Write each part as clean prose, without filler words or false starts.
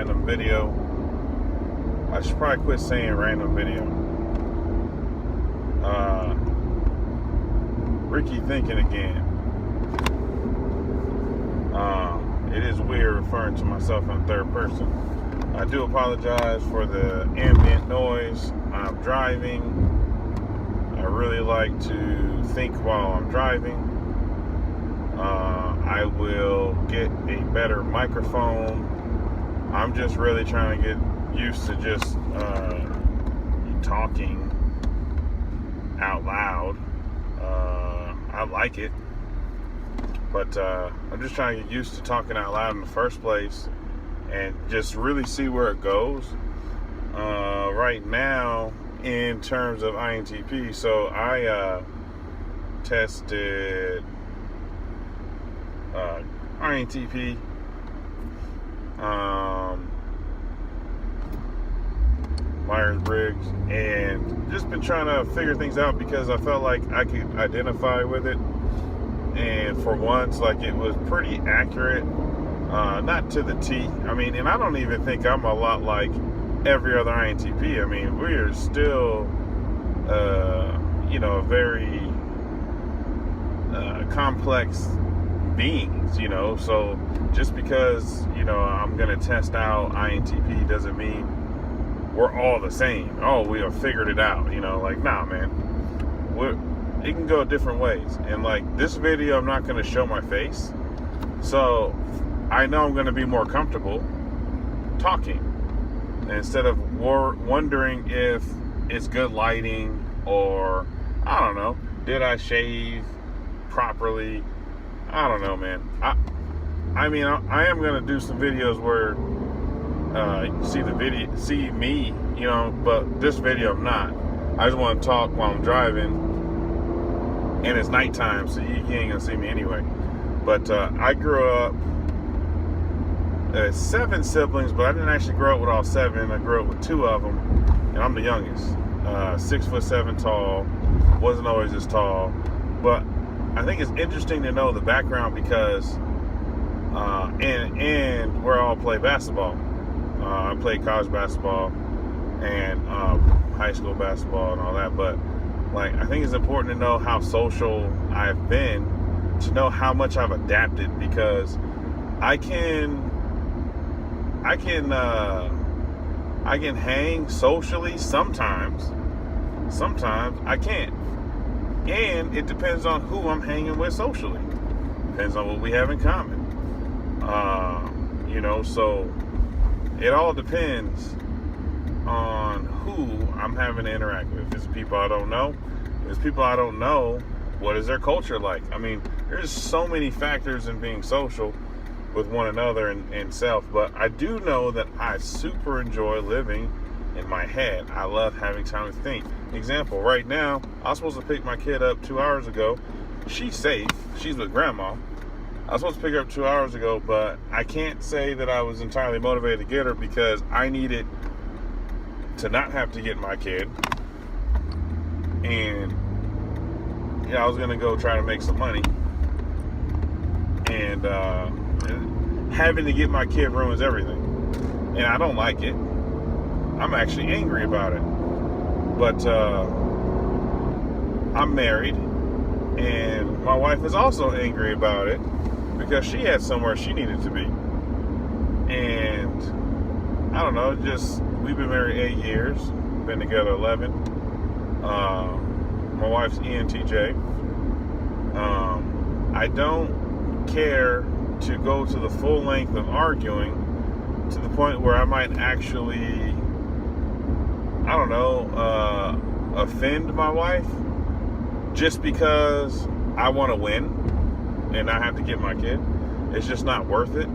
random video. I should probably quit saying random video. Ricky thinking again. It is weird referring to myself in third person. I do apologize for the ambient noise. I'm driving. I really like to think while I'm driving. I will get a better microphone. I'm just really trying to get used to just talking out loud. I like it, but I'm just trying to get used to talking out loud in the first place and just really see where it goes. Right now, in terms of INTP, so I tested INTP, meyers-briggs, and just been trying to figure things out because I felt like I could identify with it, and for once, like, it was pretty accurate, not to the T. I mean, and I don't even think I'm a lot like every other INTP. I mean, we are still very complex beings, so just because I'm gonna test out INTP doesn't mean we're all the same. Oh, we have figured it out, like, nah, man, it can go different ways. And like this video, I'm not gonna show my face, so I know I'm gonna be more comfortable talking instead of wondering if it's good lighting, or I don't know, did I shave properly? I don't know, man. I mean, I am gonna do some videos where see me, but this video I'm not. I just want to talk while I'm driving, and it's nighttime, so you ain't gonna see me anyway. But I grew up 7 siblings, but I didn't actually grow up with all 7. I grew up with 2 of them, and I'm the youngest. 6'7" tall. Wasn't always this tall, but I think it's interesting to know the background because and we all play basketball. I played college basketball and high school basketball and all that, but like, I think it's important to know how social I've been to know how much I've adapted, because I can hang socially sometimes I can't, and it depends on who I'm hanging with socially, depends on what we have in common, so it all depends on who I'm having to interact with. If it's people I don't know, what is their culture like? I mean, there's so many factors in being social with one another and self, but I do know that I super enjoy living in my head. I love having time to think. Example, right now, I was supposed to pick my kid up 2 hours ago. She's safe. She's with grandma. I was supposed to pick her up 2 hours ago, but I can't say that I was entirely motivated to get her because I needed to not have to get my kid. And I was going to go try to make some money. And having to get my kid ruins everything. And I don't like it. I'm actually angry about it. But I'm married, and my wife is also angry about it because she had somewhere she needed to be. And I don't know, we've been married 8 years, been together 11. My wife's ENTJ. I don't care to go to the full length of arguing to the point where I might actually, offend my wife just because I want to win and I have to get my kid. It's just not worth it.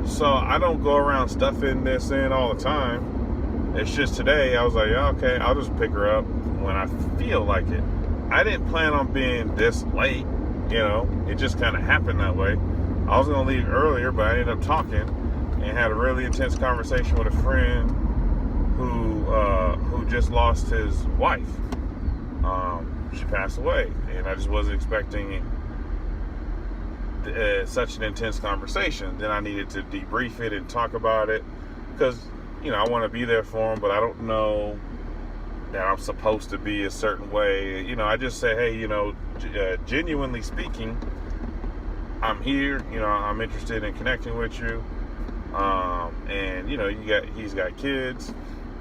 So I don't go around stuffing this in all the time. It's just today I was like, yeah, okay, I'll just pick her up when I feel like it. I didn't plan on being this late, it just kind of happened that way. I was going to leave earlier, but I ended up talking and had a really intense conversation with a friend who just lost his wife. She passed away, and I just wasn't expecting such an intense conversation. Then I needed to debrief it and talk about it because, I want to be there for him, but I don't know that I'm supposed to be a certain way. I just say, hey, genuinely speaking, I'm here. I'm interested in connecting with you. And he's got kids,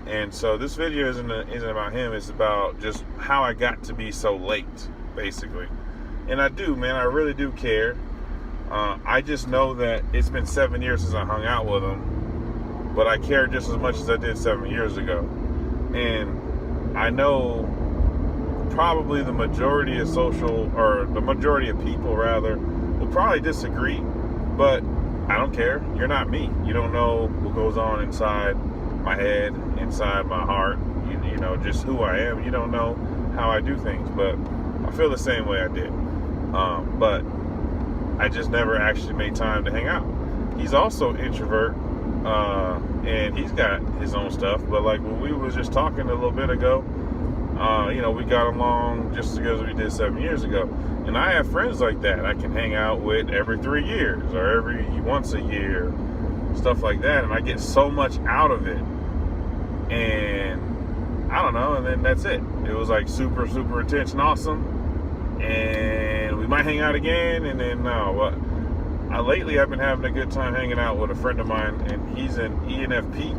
and so this video isn't about him. It's about just how I got to be so late, basically. And I do, man. I really do care. I just know that it's been 7 years since I hung out with him, but I care just as much as I did 7 years ago. And I know probably the majority of people rather will probably disagree, but I don't care. You're not me. You don't know what goes on inside my head, inside my heart, just who I am. You don't know how I do things, but I feel the same way I did. But I just never actually made time to hang out. He's also introvert, and he's got his own stuff, but like when we was just talking a little bit ago, we got along just as we did 7 years ago. And I have friends like that I can hang out with every 3 years or every once a year, stuff like that. And I get so much out of it. And I don't know. And then that's it. It was like super, super intense and awesome. And we might hang out again. And then no. But lately I've been having a good time hanging out with a friend of mine. And he's an ENFP,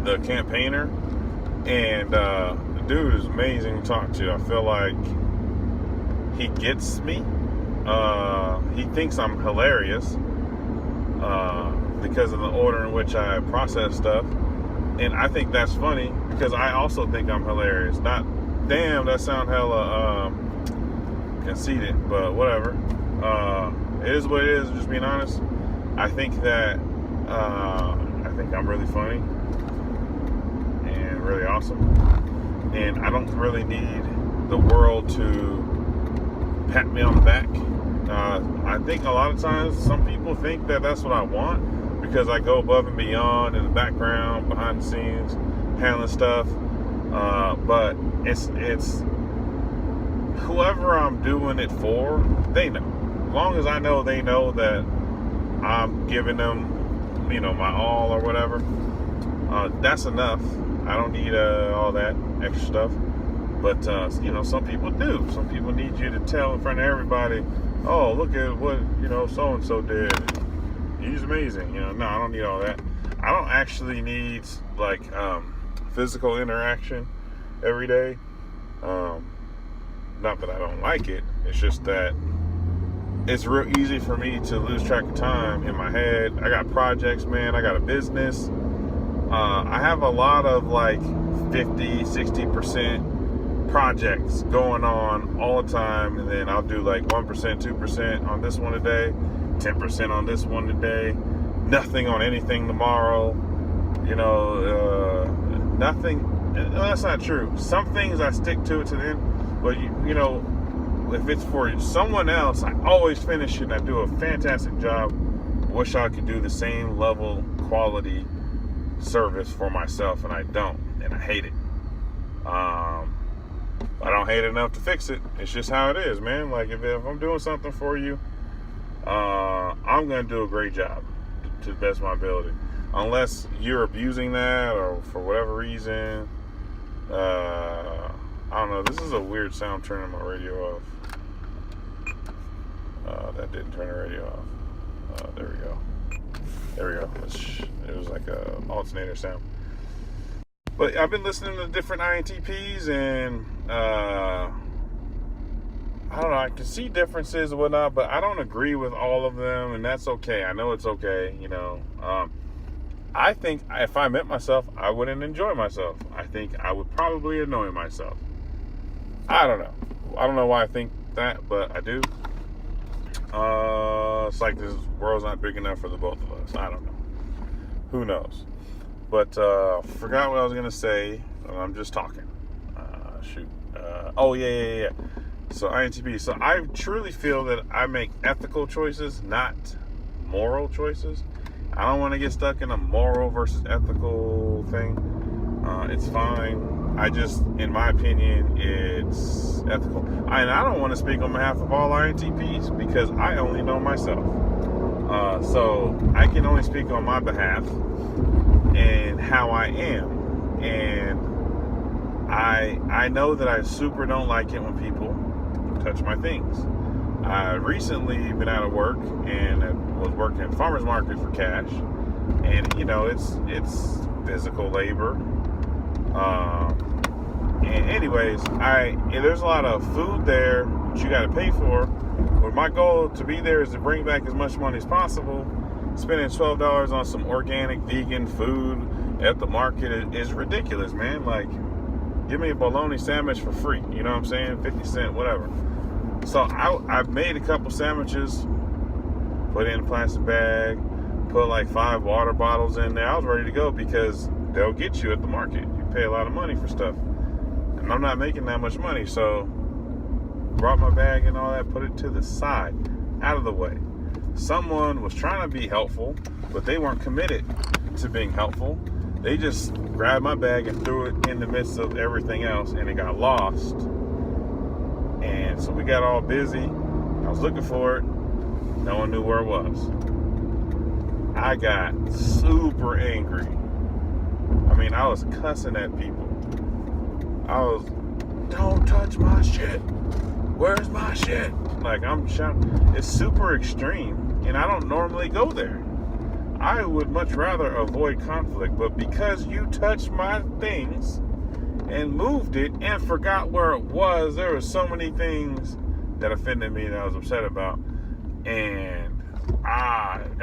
the campaigner. And the dude is amazing to talk to. I feel like he gets me. He thinks I'm hilarious because of the order in which I process stuff. And I think that's funny because I also think I'm hilarious. Not, damn, that sound hella conceited, but whatever. It is what it is, just being honest. I think that I'm really funny and really awesome. And I don't really need the world to pat me on the back. I think a lot of times some people think that that's what I want because I go above and beyond in the background, behind the scenes, handling stuff. But it's whoever I'm doing it for, they know. As long as I know they know that I'm giving them, my all or whatever, that's enough. I don't need all that extra stuff. But, some people do. Some people need you to tell in front of everybody, oh, look at what, so-and-so did. He's amazing. No, I don't need all that. I don't actually need, physical interaction every day. Not that I don't like it. It's just that it's real easy for me to lose track of time in my head. I got projects, man. I got a business. I have a lot of, 50, 60% projects going on all the time, and then I'll do 1%, 2% on this one a day, 10% on this one a day, nothing on anything tomorrow, nothing. That's not true. Some things I stick to the end, but if it's for someone else, I always finish it and I do a fantastic job. Wish I could do the same level quality service for myself, and I don't, and I hate it. I don't hate it enough to fix it. It's just how it is, man. If I'm doing something for you, I'm gonna do a great job to the best of my ability. Unless you're abusing that or for whatever reason, I don't know. This is a weird sound turning my radio off. That didn't turn the radio off. There we go. There we go. It was like a alternator sound. But I've been listening to different INTPs, and I don't know. I can see differences and whatnot, but I don't agree with all of them, and that's okay. I know it's okay. I think if I met myself, I wouldn't enjoy myself. I think I would probably annoy myself. I don't know. I don't know why I think that, but I do. It's like this world's not big enough for the both of us. I don't know. Who knows? But forgot what I was gonna say. I'm just talking. Yeah. So INTP. So I truly feel that I make ethical choices, not moral choices. I don't want to get stuck in a moral versus ethical thing. It's fine. in my opinion, it's ethical. And I don't want to speak on behalf of all INTPs because I only know myself. So I can only speak on my behalf and how I am. And I know that I super don't like it when people touch my things. I recently been out of work and I was working at farmer's market for cash. And, you know, it's physical labor. And anyways, there's a lot of food there that you got to pay for. But my goal to be there is to bring back as much money as possible. Spending $12 on some organic vegan food at the market is ridiculous, man. Like, give me a bologna sandwich for free. You know what I'm saying? 50 cents, whatever. So I've made a couple sandwiches, put it in a plastic bag, put like 5 water bottles in there. I was ready to go because they'll get you at the market. You pay a lot of money for stuff. And I'm not making that much money. So brought my bag and all that, put it to the side, out of the way. Someone was trying to be helpful, but they weren't committed to being helpful. They just grabbed my bag and threw it in the midst of everything else, and it got lost. And so we got all busy. I was looking for it. No one knew where it was. I got super angry. I mean, I was cussing at people. I was, don't touch my shit. Where's my shit? Like, I'm shouting. It's super extreme, and I don't normally go there. I would much rather avoid conflict, but because you touched my things and moved it and forgot where it was, there were so many things that offended me that I was upset about. And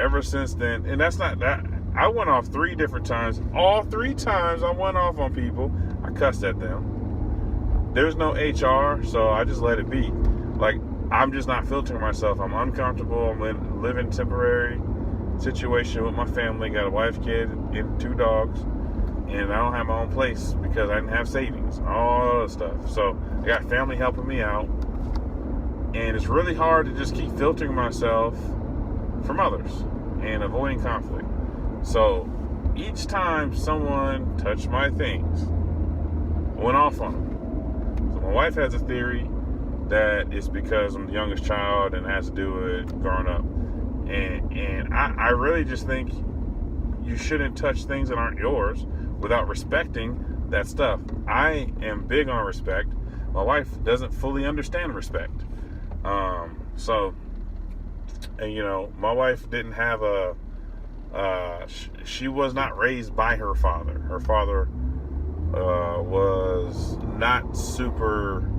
ever since then, and that's not that, I went off 3 different times. All 3 times I went off on people, I cussed at them. There's no HR, so I just let it be. Like, I'm just not filtering myself. I'm uncomfortable. I'm living temporary situation with my family. Got a wife, kid, and 2 dogs. And I don't have my own place because I didn't have savings. All that stuff. So I got family helping me out. And it's really hard to just keep filtering myself from others and avoiding conflict. So each time someone touched my things, I went off on them. So my wife has a theory that it's because I'm the youngest child and has to do with growing up. And I really just think you shouldn't touch things that aren't yours without respecting that stuff. I am big on respect. My wife doesn't fully understand respect. And you know, my wife didn't have she was not raised by her father. Her father was not super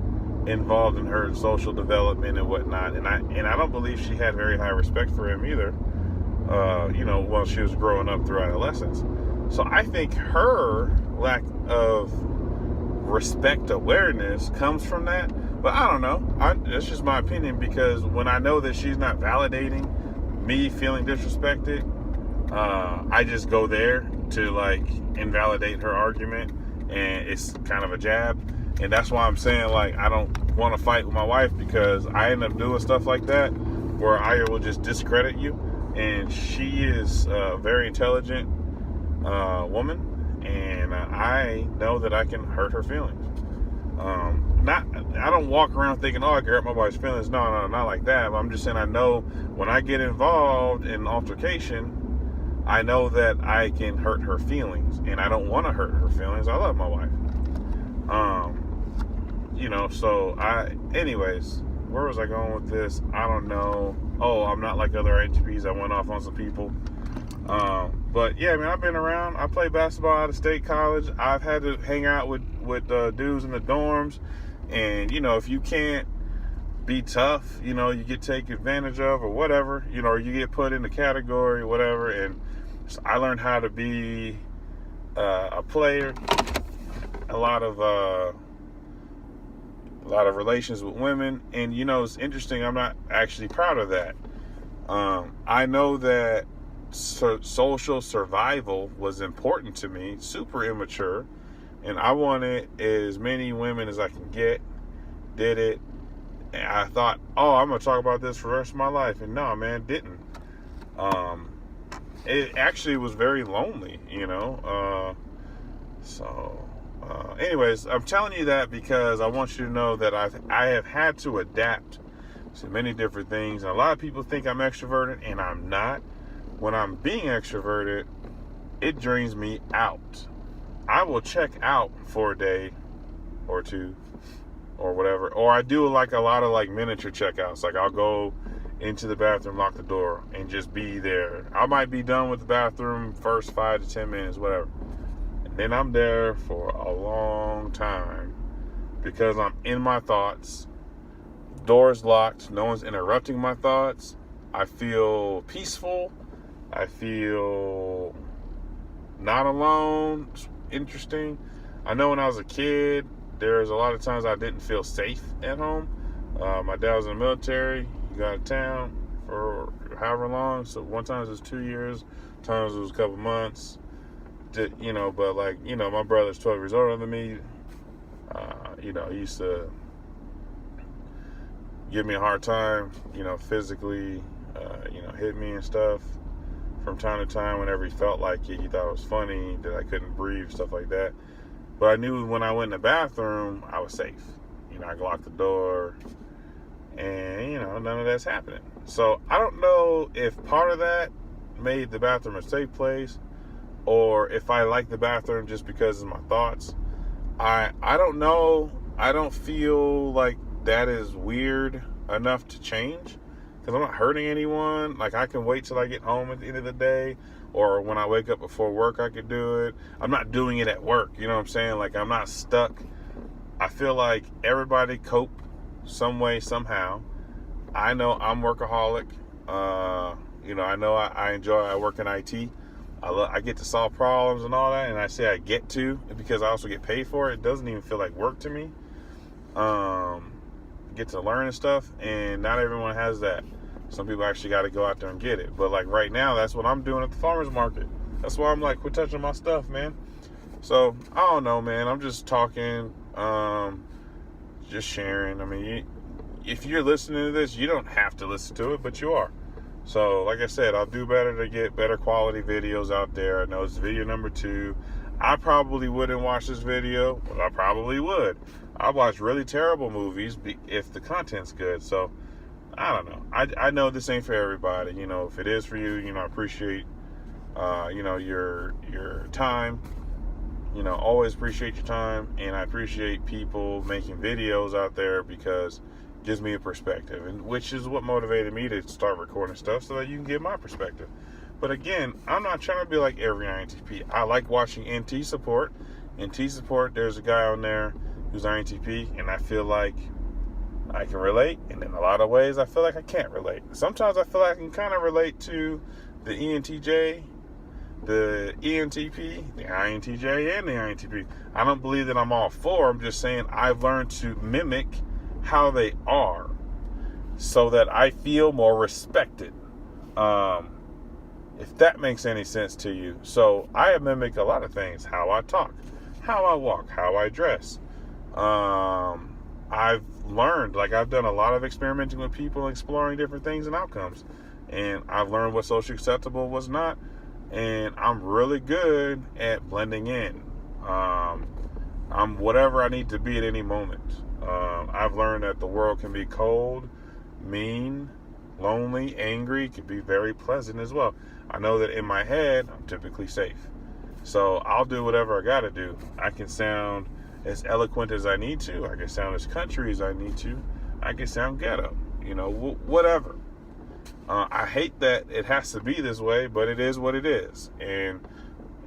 involved in her social development and whatnot, and I don't believe she had very high respect for him either. You know, while she was growing up through adolescence. So I think her lack of respect awareness comes from that. But I don't know. That's just my opinion, because when I know that she's not validating me feeling disrespected, I just go there to like invalidate her argument, and it's kind of a jab. And that's why I'm saying, like, I don't want to fight with my wife, because I end up doing stuff like that where I will just discredit you. And she is a very intelligent woman, and I know that I can hurt her feelings. I don't walk around thinking, oh, I can hurt my wife's feelings. No, not like that. But I'm just saying, I know when I get involved in altercation, I know that I can hurt her feelings, and I don't want to hurt her feelings. I love my wife. You know, so anyways, where was I going with this? I don't know. Oh, I'm not like other INTPs. I went off on some people. But yeah, I mean, I've been around. I played basketball at a state college. I've had to hang out with dudes in the dorms. And, you know, if you can't be tough, you know, you get taken advantage of or whatever, you know, or you get put in the category, whatever. And so I learned how to be a player. A lot of relations with women. And, you know, it's interesting. I'm not actually proud of that. I know that social survival was important to me, super immature, and I wanted as many women as I can get. Did it, and I thought, oh, I'm gonna talk about this for the rest of my life, and no, man, didn't. It actually was very lonely, you know. So Anyways, I'm telling you that because I want you to know that I have had to adapt to many different things. And a lot of people think I'm extroverted, and I'm not. When I'm being extroverted, it drains me out. I will check out for a day or two or whatever. Or I do like a lot of like miniature checkouts. Like I'll go into the bathroom, lock the door, and just be there. I might be done with the bathroom first 5 to 10 minutes, whatever. And then I'm there for a long time because I'm in my thoughts. Doors locked. No one's interrupting my thoughts. I feel peaceful. I feel not alone. It's interesting. I know when I was a kid, there's a lot of times I didn't feel safe at home. My dad was in the military. He got out of town for however long. So one time it was 2 years. Times it was a couple months. But like, my brother's 12 years older than me. He used to give me a hard time, physically, hit me and stuff from time to time whenever he felt like it. He thought it was funny that I couldn't breathe, stuff like that. But I knew when I went in the bathroom, I was safe. I could lock the door and, none of that's happening. So I don't know if part of that made the bathroom a safe place or if I like the bathroom just because of my thoughts. I don't know. I don't feel like that is weird enough to change because I'm not hurting anyone. Like I can wait till I get home at the end of the day, or when I wake up before work, I could do it. I'm not doing it at work. You know what I'm saying? Like I'm not stuck. I feel like everybody cope some way, somehow. I know I'm workaholic. I know I work in IT. I get to solve problems and all that, and I say I get to because I also get paid for it. It doesn't even feel like work to me. Get to learn and stuff, and not everyone has that. Some people actually got to go out there and get it. But like right now, that's what I'm doing at the farmer's market. That's why I'm like, quit touching my stuff, man. So I don't know, man. I'm just talking, just sharing. I mean, if you're listening to this, you don't have to listen to it, but you are. So like I said, I'll do better to get better quality videos out there. I know it's video number 2. I probably wouldn't watch this video, but I probably would. I watch really terrible movies if the content's good. So I don't know. I know this ain't for everybody. If it is for you, I appreciate your time. Always appreciate your time, and I appreciate people making videos out there because it gives me a perspective, and which is what motivated me to start recording stuff so that you can get my perspective. But again, I'm not trying to be like every INTP. I like watching NT support. NT support, there's a guy on there who's INTP, and I feel like I can relate. And in a lot of ways, I feel like I can't relate. Sometimes I feel like I can kind of relate to the ENTJ, the ENTP, the INTJ, and the INTP. I don't believe that I'm all 4. I'm just saying I've learned to mimic how they are so that I feel more respected. If that makes any sense to you. So I mimic a lot of things. How I talk, how I walk, how I dress. I've learned, like I've done a lot of experimenting with people, exploring different things and outcomes. And I've learned what's socially acceptable, what's not. And I'm really good at blending in. I'm whatever I need to be at any moment. I've learned that the world can be cold, mean, lonely, angry. It can be very pleasant as well. I know that in my head, I'm typically safe. So I'll do whatever I got to do. I can sound as eloquent as I need to. I can sound as country as I need to. I can sound ghetto. Whatever. I hate that it has to be this way, but it is what it is. And,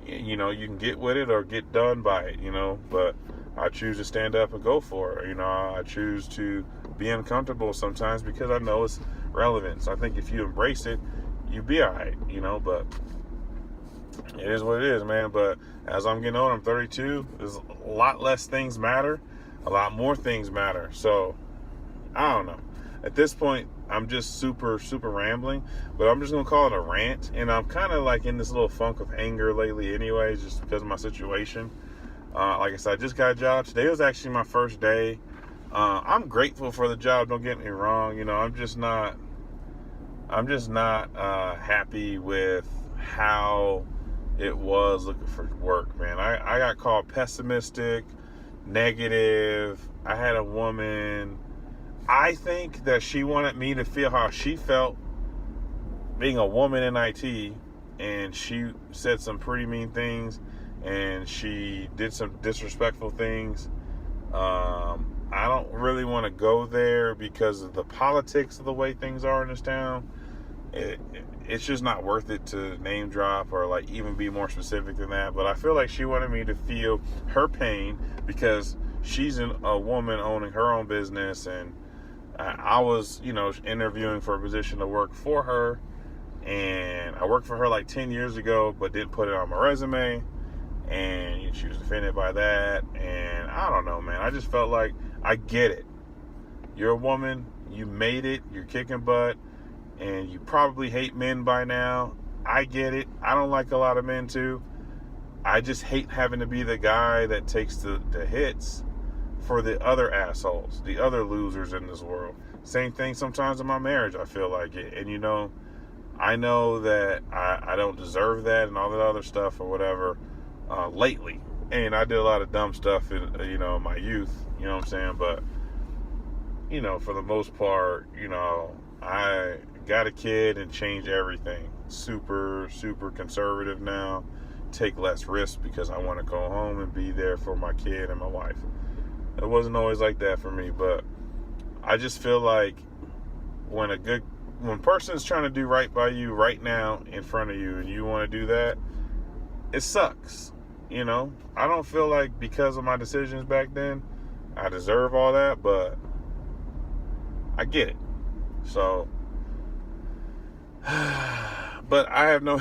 you can get with it or get done by it, but I choose to stand up and go for it. I choose to be uncomfortable sometimes because I know it's relevant. So I think if you embrace it, you be all right, but it is what it is, man. But as I'm getting older, I'm 32, there's a lot less things matter, a lot more things matter. So I don't know. At this point, I'm just super, super rambling, but I'm just going to call it a rant. And I'm kind of like in this little funk of anger lately anyways, just because of my situation. Like I said, I just got a job. Today was actually my first day. I'm grateful for the job. Don't get me wrong. I'm just not happy with how it was looking for work, man. I got called pessimistic, negative. I had a woman, I think that she wanted me to feel how she felt being a woman in IT, and she said some pretty mean things, and she did some disrespectful things. I don't really want to go there because of the politics of the way things are in this town. It's just not worth it to name drop or like even be more specific than that. But I feel like she wanted me to feel her pain because she's a woman owning her own business, and I was, interviewing for a position to work for her, and I worked for her like 10 years ago, but didn't put it on my resume, and she was offended by that. And I don't know, man. I just felt like, I get it. You're a woman, you made it, you're kicking butt, and you probably hate men by now. I get it. I don't like a lot of men too. I just hate having to be the guy that takes the hits for the other assholes, the other losers in this world. Same thing sometimes in my marriage, I feel like it. And I know that I don't deserve that and all that other stuff or whatever lately. And I did a lot of dumb stuff in my youth, you know what I'm saying? But for the most part, I got a kid and changed everything. Super, super conservative now. Take less risks because I want to go home and be there for my kid and my wife. It wasn't always like that for me, but I just feel like when a person's trying to do right by you right now in front of you and you want to do that, it sucks. I don't feel like because of my decisions back then, I deserve all that, but I get it. So, but I have no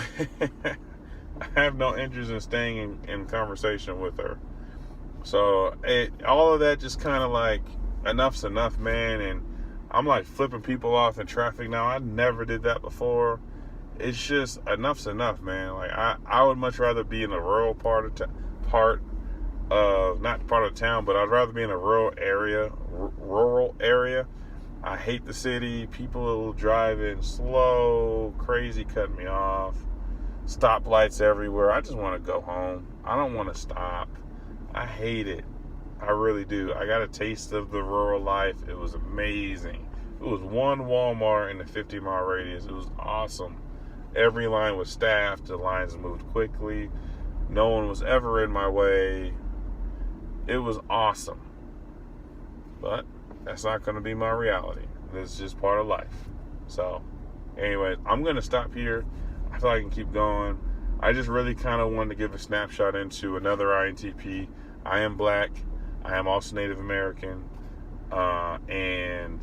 interest in staying in conversation with her. So all of that just kind of like, enough's enough, man. And I'm like flipping people off in traffic now. I never did that before. It's just enough's enough, man. Like I would much rather be in a rural part of not part of town, but I'd rather be in a rural area. I hate the city. People driving slow, crazy, cutting me off. Stoplights everywhere. I just want to go home. I don't want to stop. I hate it. I really do. I got a taste of the rural life. It was amazing. It was one Walmart in the 50-mile radius. It was awesome. Every line was staffed. The lines moved quickly. No one was ever in my way. It was awesome. But that's not going to be my reality. It's just part of life. So, anyway, I'm going to stop here. I feel like I can keep going. I just really kind of wanted to give a snapshot into another INTP. I am black. I am also Native American. And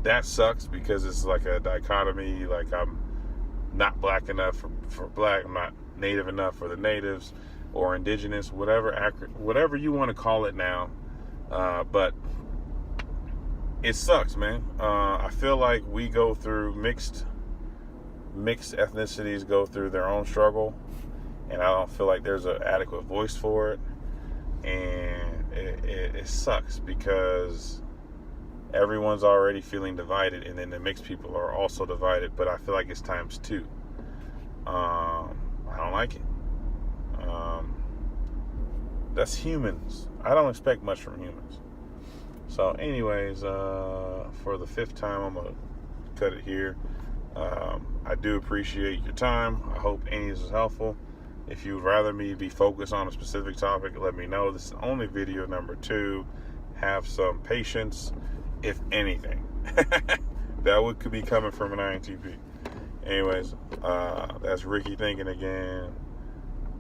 that sucks because it's like a dichotomy. Like I'm not black enough for black. I'm not native enough for the natives or indigenous, whatever you want to call it now. But it sucks, man. I feel like we go through mixed ethnicities go through their own struggle, and I don't feel like there's an adequate voice for it. And it sucks because everyone's already feeling divided, and then the mixed people are also divided, but I feel like it's times two. I don't like it. That's humans. I don't expect much from humans. So anyways, for the fifth time, I'm going to cut it here. I do appreciate your time. I hope any of this is helpful. If you'd rather me be focused on a specific topic, let me know. This is only video number 2. Have some patience, if anything. That could be coming from an INTP. Anyways, that's Ricky thinking again.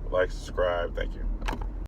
Like, subscribe. Thank you.